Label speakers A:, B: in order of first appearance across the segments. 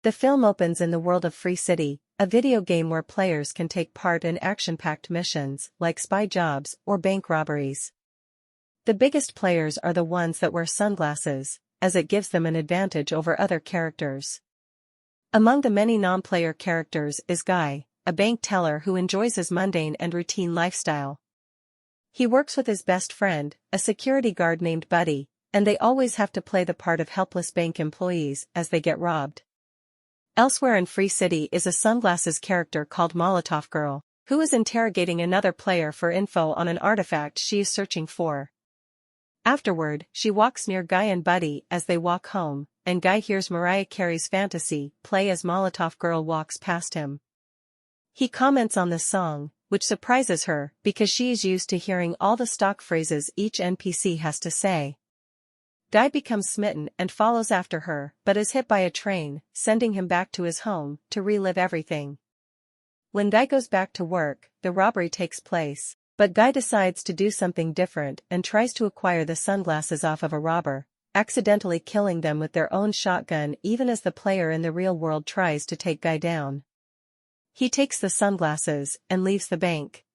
A: The film opens in the world of Free City, a video game where players can take part in action-packed missions like spy jobs or bank robberies. The biggest players are the ones that wear sunglasses, as it gives them an advantage over other characters. Among the many non-player characters is Guy, a bank teller who enjoys his mundane and routine lifestyle. He works with his best friend, a security guard named Buddy, and they always have to play the part of helpless bank employees as they get robbed. Elsewhere in Free City is a sunglasses character called Molotov Girl, who is interrogating another player for info on an artifact she is searching for. Afterward, she walks near Guy and Buddy as they walk home, and Guy hears Mariah Carey's Fantasy play as Molotov Girl walks past him. He comments on the song, which surprises her because she is used to hearing all the stock phrases each NPC has to say. Guy becomes smitten and follows after her but is hit by a train, sending him back to his home to relive everything. When Guy goes back to work, the robbery takes place, but Guy decides to do something different and tries to acquire the sunglasses off of a robber, accidentally killing them with their own shotgun even as the player in the real world tries to take Guy down. He takes the sunglasses and leaves the bank.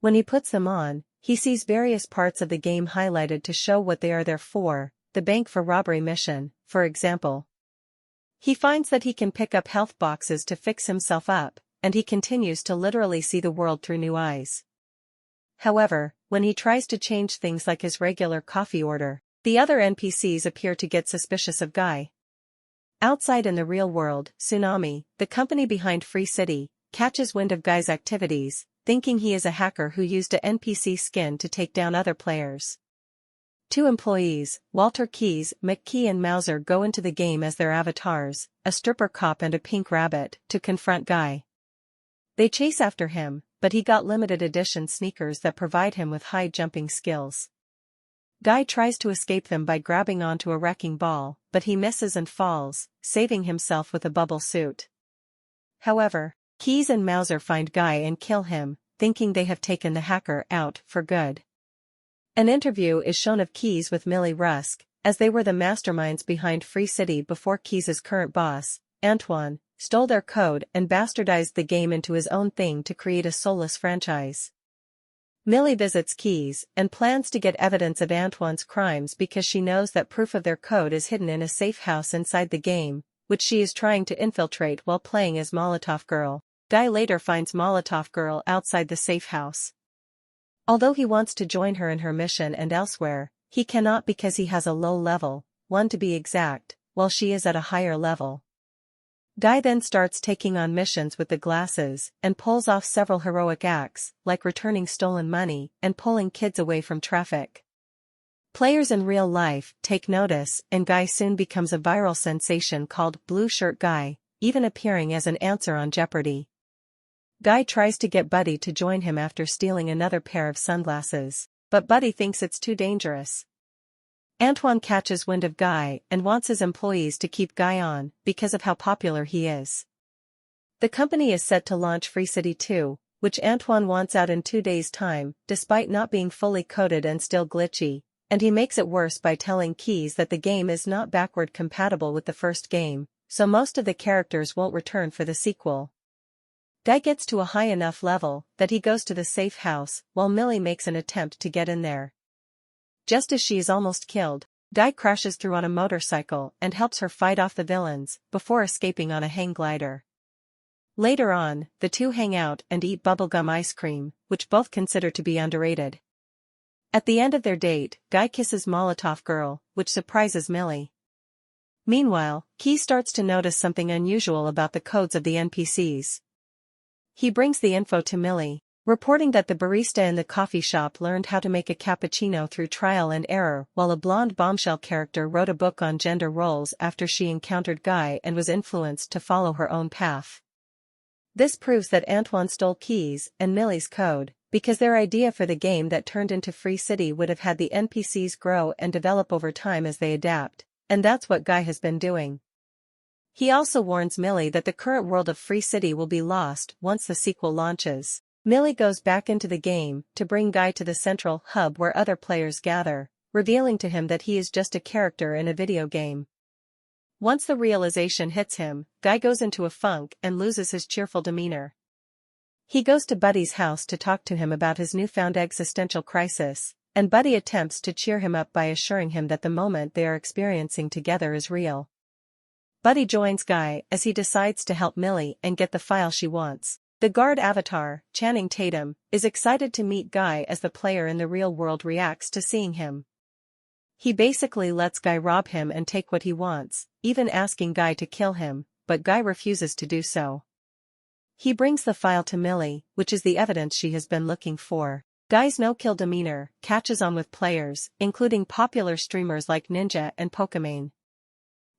A: When he puts them on, he sees various parts of the game highlighted to show what they are there for, the bank for robbery mission, for example. He finds that he can pick up health boxes to fix himself up, and he continues to literally see the world through new eyes. However, when he tries to change things like his regular coffee order, the other NPCs appear to get suspicious of Guy. Outside in the real world, Tsunami, the company behind Free City, catches wind of Guy's activities, thinking he is a hacker who used a NPC skin to take down other players. Two employees, Walter Keys, McKee and Mauser go into the game as their avatars, a stripper cop and a pink rabbit, to confront Guy. They chase after him, but he got limited edition sneakers that provide him with high jumping skills. Guy tries to escape them by grabbing onto a wrecking ball, but he misses and falls, saving himself with a bubble suit. However, Keys and Mauser find Guy and kill him, thinking they have taken the hacker out for good. An interview is shown of Keys with Millie Rusk, as they were the masterminds behind Free City before Keys' current boss, Antoine, stole their code and bastardized the game into his own thing to create a soulless franchise. Millie visits Keys and plans to get evidence of Antoine's crimes because she knows that proof of their code is hidden in a safe house inside the game, which she is trying to infiltrate while playing as Molotov Girl. Guy later finds Molotov Girl outside the safe house. Although he wants to join her in her mission and elsewhere, he cannot because he has a low level, 1 to be exact, while she is at a higher level. Guy then starts taking on missions with the glasses and pulls off several heroic acts, like returning stolen money and pulling kids away from traffic. Players in real life take notice and Guy soon becomes a viral sensation called Blue Shirt Guy, even appearing as an answer on Jeopardy! Guy tries to get Buddy to join him after stealing another pair of sunglasses, but Buddy thinks it's too dangerous. Antoine catches wind of Guy and wants his employees to keep Guy on because of how popular he is. The company is set to launch Free City 2, which Antoine wants out in 2 days' time, despite not being fully coded and still glitchy, and he makes it worse by telling Keys that the game is not backward compatible with the first game, so most of the characters won't return for the sequel. Guy gets to a high enough level that he goes to the safe house while Millie makes an attempt to get in there. Just as she is almost killed, Guy crashes through on a motorcycle and helps her fight off the villains before escaping on a hang glider. Later on, the two hang out and eat bubblegum ice cream, which both consider to be underrated. At the end of their date, Guy kisses Molotov Girl, which surprises Millie. Meanwhile, Key starts to notice something unusual about the codes of the NPCs. He brings the info to Millie, reporting that the barista in the coffee shop learned how to make a cappuccino through trial and error while a blonde bombshell character wrote a book on gender roles after she encountered Guy and was influenced to follow her own path. This proves that Antoine stole Keys and Millie's code, because their idea for the game that turned into Free City would have had the NPCs grow and develop over time as they adapt, and that's what Guy has been doing. He also warns Millie that the current world of Free City will be lost once the sequel launches. Millie goes back into the game to bring Guy to the central hub where other players gather, revealing to him that he is just a character in a video game. Once the realization hits him, Guy goes into a funk and loses his cheerful demeanor. He goes to Buddy's house to talk to him about his newfound existential crisis, and Buddy attempts to cheer him up by assuring him that the moment they are experiencing together is real. Buddy joins Guy as he decides to help Millie and get the file she wants. The guard avatar, Channing Tatum, is excited to meet Guy as the player in the real world reacts to seeing him. He basically lets Guy rob him and take what he wants, even asking Guy to kill him, but Guy refuses to do so. He brings the file to Millie, which is the evidence she has been looking for. Guy's no-kill demeanor catches on with players, including popular streamers like Ninja and Pokimane.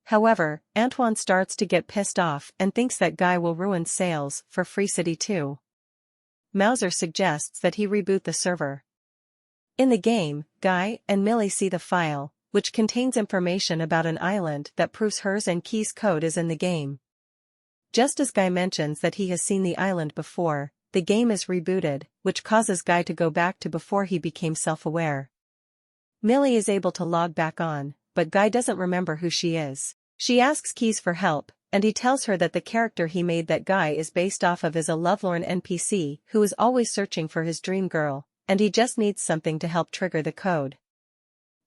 A: However, Antoine starts to get pissed off and thinks that Guy will ruin sales for Free City 2. Mauser suggests that he reboot the server. In the game, Guy and Millie see the file, which contains information about an island that proves hers and Key's code is in the game. Just as Guy mentions that he has seen the island before, the game is rebooted, which causes Guy to go back to before he became self-aware. Millie is able to log back on, but Guy doesn't remember who she is. She asks Keys for help, and he tells her that the character he made that Guy is based off of is a lovelorn NPC who is always searching for his dream girl, and he just needs something to help trigger the code.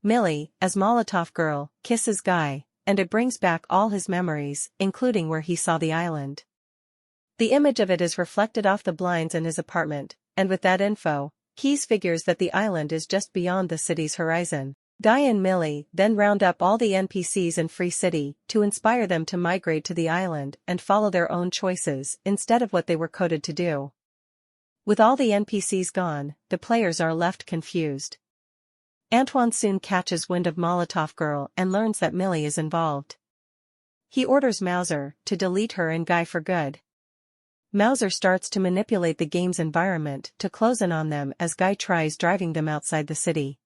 A: Millie, as Molotov Girl, kisses Guy, and it brings back all his memories, including where he saw the island. The image of it is reflected off the blinds in his apartment, and with that info, Keys figures that the island is just beyond the city's horizon. Guy and Millie then round up all the NPCs in Free City to inspire them to migrate to the island and follow their own choices instead of what they were coded to do. With all the NPCs gone, the players are left confused. Antoine soon catches wind of Molotov Girl and learns that Millie is involved. He orders Mauser to delete her and Guy for good. Mauser starts to manipulate the game's environment to close in on them as Guy tries driving them outside the city.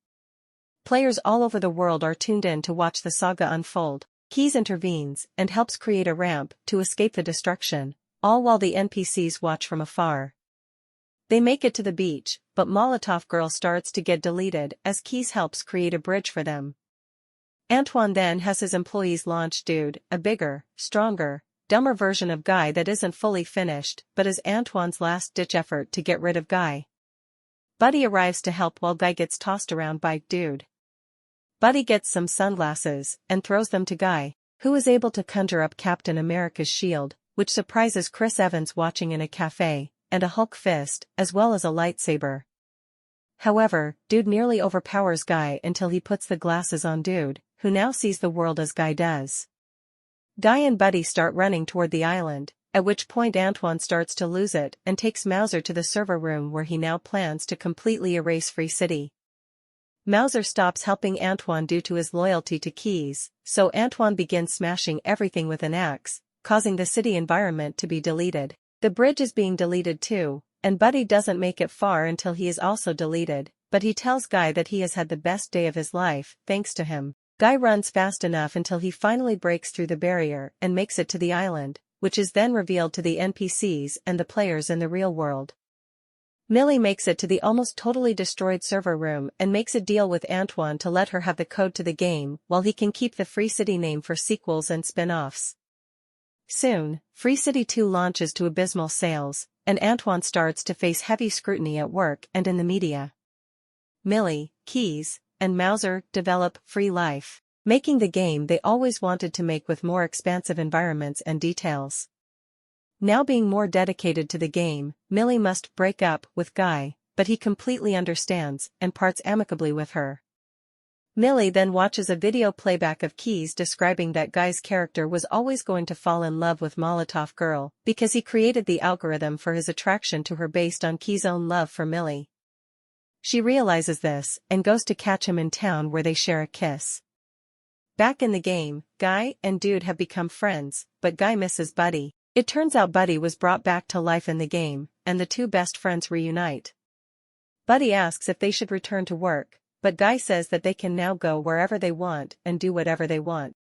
A: Players all over the world are tuned in to watch the saga unfold. Keys intervenes and helps create a ramp to escape the destruction, all while the NPCs watch from afar. They make it to the beach, but Molotov Girl starts to get deleted as Keys helps create a bridge for them. Antoine then has his employees launch Dude, a bigger, stronger, dumber version of Guy that isn't fully finished but is Antoine's last-ditch effort to get rid of Guy. Buddy arrives to help while Guy gets tossed around by Dude. Buddy gets some sunglasses and throws them to Guy, who is able to conjure up Captain America's shield, which surprises Chris Evans watching in a cafe, and a Hulk fist, as well as a lightsaber. However, Dude nearly overpowers Guy until he puts the glasses on Dude, who now sees the world as Guy does. Guy and Buddy start running toward the island, at which point Antoine starts to lose it and takes Mauser to the server room where he now plans to completely erase Free City. Mauser stops helping Antoine due to his loyalty to Keys, so Antoine begins smashing everything with an axe, causing the city environment to be deleted. The bridge is being deleted too, and Buddy doesn't make it far until he is also deleted, but he tells Guy that he has had the best day of his life, thanks to him. Guy runs fast enough until he finally breaks through the barrier and makes it to the island, which is then revealed to the NPCs and the players in the real world. Millie makes it to the almost totally destroyed server room and makes a deal with Antoine to let her have the code to the game while he can keep the Free City name for sequels and spin-offs. Soon, Free City 2 launches to abysmal sales, and Antoine starts to face heavy scrutiny at work and in the media. Millie, Keys, and Mauser develop Free Life, making the game they always wanted to make with more expansive environments and details. Now being more dedicated to the game, Millie must break up with Guy, but he completely understands and parts amicably with her. Millie then watches a video playback of Keys describing that Guy's character was always going to fall in love with Molotov Girl because he created the algorithm for his attraction to her based on Keys' own love for Millie. She realizes this and goes to catch him in town where they share a kiss. Back in the game, Guy and Dude have become friends, but Guy misses Buddy. It turns out Buddy was brought back to life in the game, and the two best friends reunite. Buddy asks if they should return to work, but Guy says that they can now go wherever they want and do whatever they want.